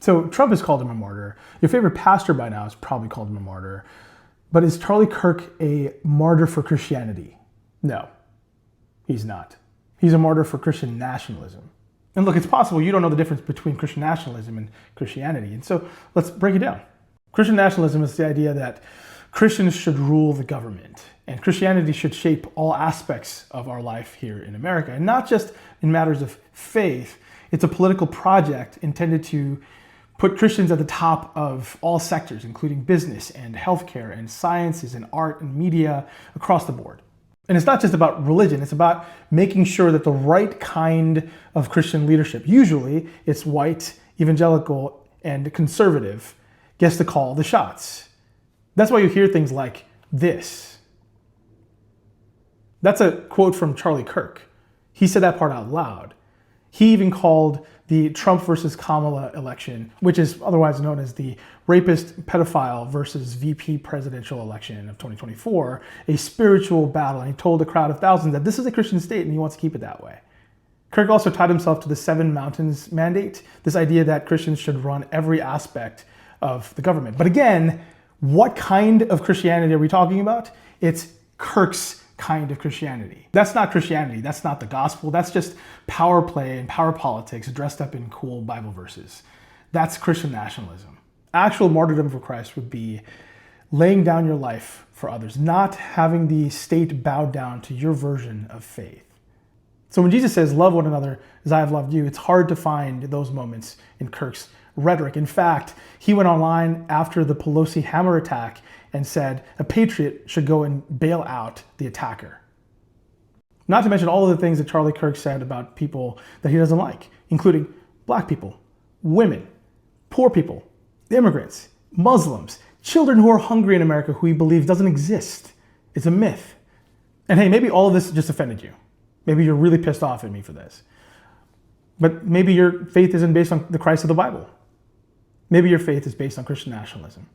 So Trump has called him a martyr. Your favorite pastor by now has probably called him a martyr. But is Charlie Kirk a martyr for Christianity? No, he's not. He's a martyr for Christian nationalism. And look, it's possible you don't know the difference between Christian nationalism and Christianity. And so let's break it down. Christian nationalism is the idea that Christians should rule the government, and Christianity should shape all aspects of our life here in America, and not just in matters of faith. It's a political project intended to put Christians at the top of all sectors, including business and healthcare and sciences and art and media across the board. And it's not just about religion, it's about making sure that the right kind of Christian leadership, usually it's white, evangelical, and conservative, gets to call the shots. That's why you hear things like this. That's a quote from Charlie Kirk. He said that part out loud. He even called the Trump versus Kamala election, which is otherwise known as the rapist pedophile versus VP presidential election of 2024, a spiritual battle. And he told a crowd of thousands that this is a Christian state and he wants to keep it that way. Kirk also tied himself to the 7 Mountains mandate, this idea that Christians should run every aspect of the government. But again, what kind of Christianity are we talking about? It's Kirk's kind of Christianity. That's not Christianity. That's not the gospel. That's just power play and power politics dressed up in cool Bible verses. That's Christian nationalism. Actual martyrdom for Christ would be laying down your life for others, not having the state bow down to your version of faith. So when Jesus says, love one another as I have loved you, it's hard to find those moments in Kirk's rhetoric. In fact, he went online after the Pelosi hammer attack and said a patriot should go and bail out the attacker. Not to mention all of the things that Charlie Kirk said about people that he doesn't like, including black people, women, poor people, immigrants, Muslims, children who are hungry in America who he believes doesn't exist. It's a myth. And hey, maybe all of this just offended you. Maybe you're really pissed off at me for this. But maybe your faith isn't based on the Christ of the Bible. Maybe your faith is based on Christian nationalism.